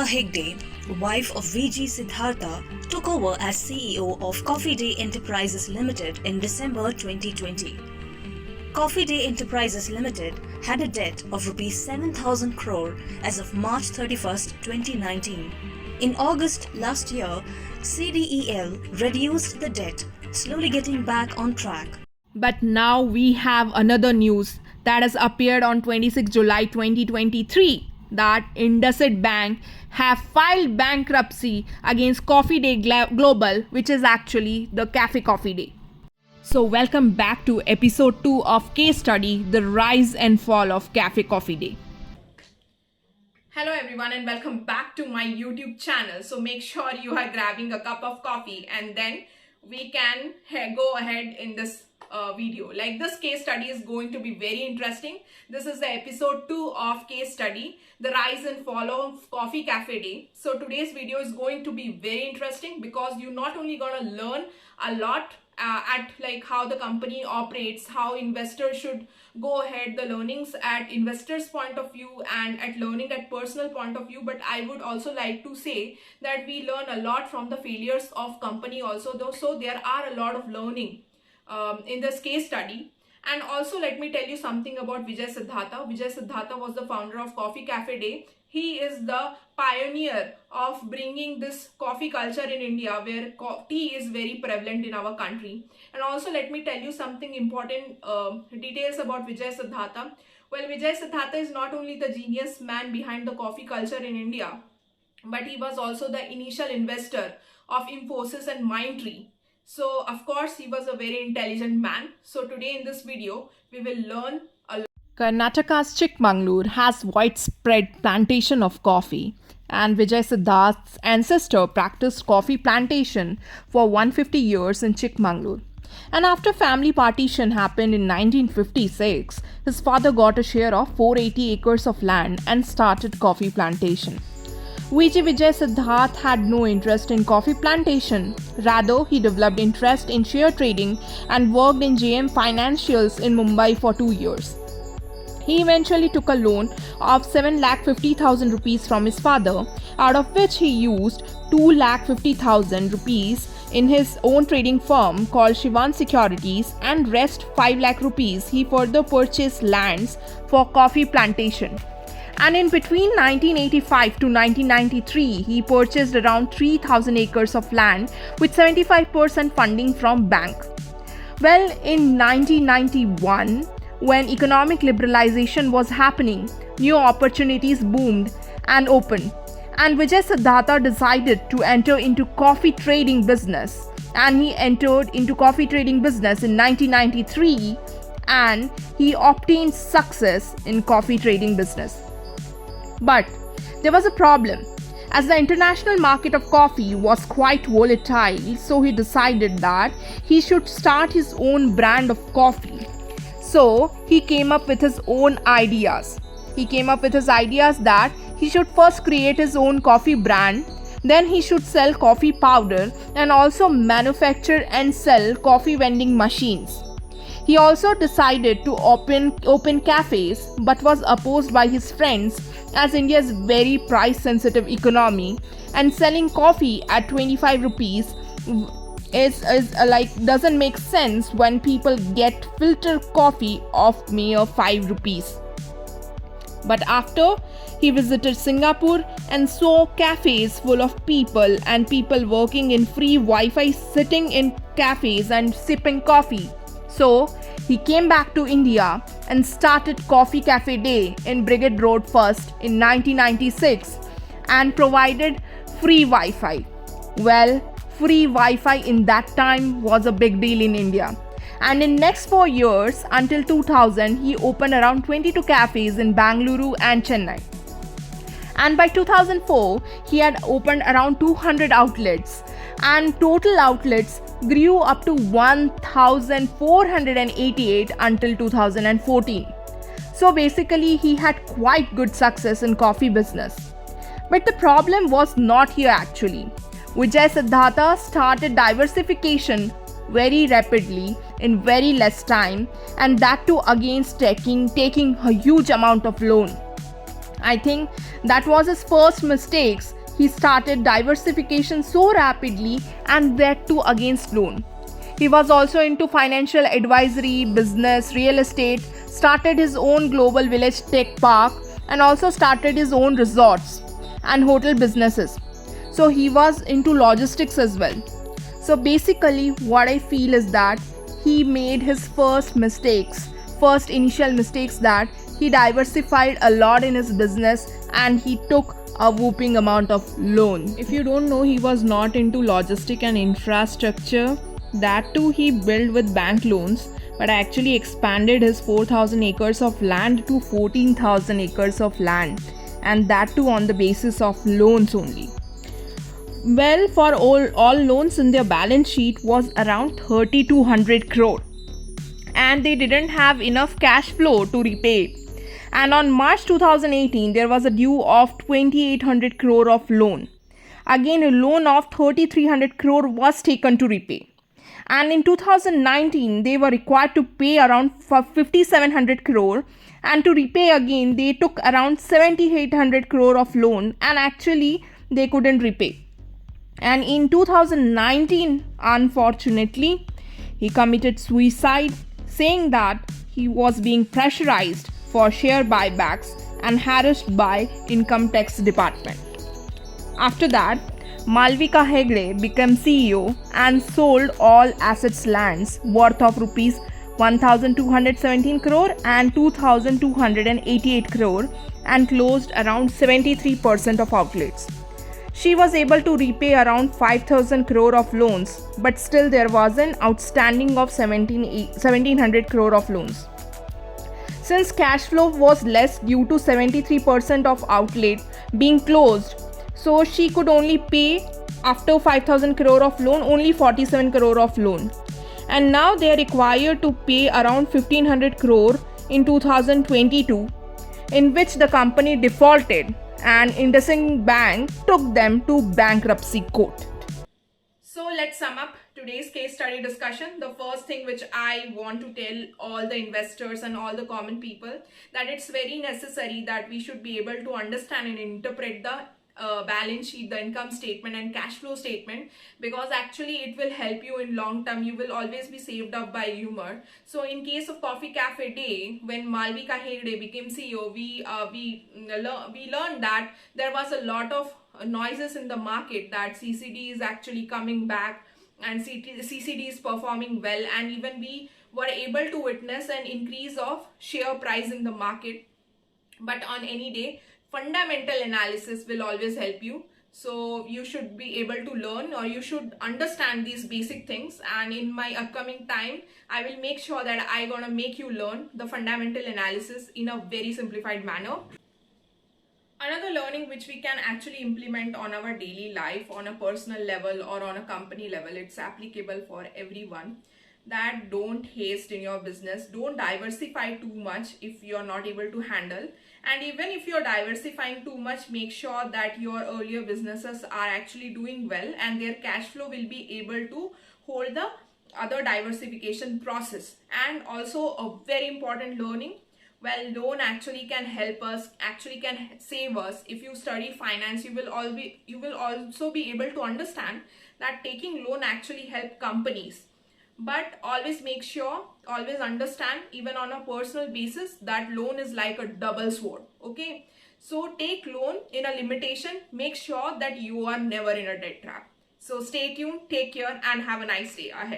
Hegde, wife of VG Siddhartha, took over as CEO of Coffee Day Enterprises Limited in December 2020. Coffee Day Enterprises Limited had a debt of Rs 7,000 crore as of March 31, 2019. In August last year, CDEL reduced the debt, slowly getting back on track. But now we have another news that has appeared on 26 July 2023 that IndusInd Bank have filed bankruptcy against Coffee Day Global, which is actually the Cafe Coffee Day. So welcome back to episode 2 of case study, the rise and fall of Cafe Coffee Day. Hello everyone and welcome back to my YouTube channel. So make sure you are grabbing a cup of coffee and then we can go ahead in this video. Like, this case study is going to be very interesting. This is the episode 2 of case study, the rise and fall of Coffee Cafe Day. So today's video is going to be very interesting because you're not only going to learn a lot at like how the company operates, how investors should go ahead, the learnings at investors point of view and at learning at personal point of view, but I would also like to say that we learn a lot from the failures of company also, though. So there are a lot of learning in this case study. And also let me tell you something about Vijay Siddhartha. Vijay Siddhartha was the founder of Coffee Cafe Day. He is the pioneer of bringing this coffee culture in India, where tea is very prevalent in our country. And also let me tell you something important details about Vijay Siddhartha. Well, Vijay Siddhartha is not only the genius man behind the coffee culture in India, but he was also the initial investor of Infosys and Mindtree. So of course he was a very intelligent man. So today in this video we will learn a lot. Karnataka's Chikmagalur has widespread plantation of coffee, and Vijay Siddhartha's ancestor practiced coffee plantation for 150 years in Chikmagalur. And after family partition happened in 1956, his father got a share of 480 acres of land and started coffee plantation. Vijay Siddhartha had no interest in coffee plantation. Rather, he developed interest in share trading and worked in JM Financials in Mumbai for 2 years. He eventually took a loan of 7,50,000 rupees from his father, out of which he used 2,50,000 rupees in his own trading firm called Shivan Securities, and rest 5 lakh rupees he further purchased lands for coffee plantation. And in between 1985 to 1993, he purchased around 3,000 acres of land with 75% funding from bank. Well, in 1991, when economic liberalization was happening, new opportunities boomed and opened. And Vijay Siddhartha decided to enter into coffee trading business. And he entered into coffee trading business in 1993 and he obtained success in coffee trading business. But there was a problem, as the international market of coffee was quite volatile, so he decided that he should start his own brand of coffee. So he came up with his own ideas. That he should first create his own coffee brand, then he should sell coffee powder and also manufacture and sell coffee vending machines. He also decided to open cafes, but was opposed by his friends, as India's very price sensitive economy and selling coffee at 25 rupees is doesn't make sense when people get filter coffee of mere 5 rupees. But after he visited Singapore and saw cafes full of people and people working in free Wi-Fi, sitting in cafes and sipping coffee, so he came back to India and started Coffee Cafe Day in Brigade Road first in 1996 and provided free Wi-Fi. Well, free Wi-Fi in that time was a big deal in India. And in next 4 years until 2000, he opened around 22 cafes in Bangalore and Chennai. And by 2004, he had opened around 200 outlets, and total outlets grew up to 1,488 until 2014. So basically, he had quite good success in coffee business. But the problem was not here actually. Vijay Siddhartha started diversification very rapidly in very less time, and that too against taking a huge amount of loan. I think that was his first mistakes. He started diversification so rapidly and that too against loan. He was also into financial advisory, business, real estate, started his own global village tech park, and also started his own resorts and hotel businesses. So he was into logistics as well. So basically, what I feel is that he made his first initial mistakes, that he diversified a lot in his business and he took a whooping amount of loan. If you don't know, he was not into logistic and infrastructure. That too he built with bank loans, but actually expanded his 4,000 acres of land to 14,000 acres of land, and that too on the basis of loans only. Well, for all loans in their balance sheet was around 3,200 crore, and they didn't have enough cash flow to repay. And on March 2018, there was a due of 2,800 crore of loan. Again, a loan of 3,300 crore was taken to repay. And in 2019, they were required to pay around 5,700 crore, and to repay again, they took around 7,800 crore of loan, and actually they couldn't repay. And in 2019, unfortunately, he committed suicide, saying that he was being pressurized for share buybacks and harassed by income tax department. After that, Malvika Hegde became CEO and sold all assets lands worth of rupees 1,217 crore and 2,288 crore and closed around 73% of outlets. She was able to repay around 5,000 crore of loans, but still there was an outstanding of 1,700 crore of loans. Since cash flow was less due to 73% of outlet being closed, so she could only pay, after 5,000 crore of loan, only 47 crore of loan. And now they are required to pay around 1,500 crore in 2022, in which the company defaulted and IndusInd Bank took them to bankruptcy court. So let's sum up today's case study discussion. The first thing which I want to tell all the investors and all the common people, that it's very necessary that we should be able to understand and interpret the balance sheet, the income statement and cash flow statement, because actually it will help you in long term. You will always be saved up by humor. So in case of Coffee Cafe Day, when Malvika Hegde became CEO, we learned that there was a lot of noises in the market that CCD is actually coming back and CCD is performing well, and even we were able to witness an increase of share price in the market. But on any day, fundamental analysis will always help you. So you should be able to learn, or you should understand these basic things, and in my upcoming time I will make sure that I gonna make you learn the fundamental analysis in a very simplified manner. Another learning which we can actually implement on our daily life, on a personal level or on a company level, it's applicable for everyone, that don't haste in your business. Don't diversify too much if you're not able to handle. And even if you're diversifying too much, make sure that your earlier businesses are actually doing well and their cash flow will be able to hold the other diversification process. And also a very important learning, well, loan actually can help us, actually can save us. If you study finance, you will also be able to understand that taking loan actually help companies. But always make sure, always understand, even on a personal basis, that loan is like a double sword. Okay, so take loan in a limitation. Make sure that you are never in a debt trap. So stay tuned, take care, and have a nice day ahead.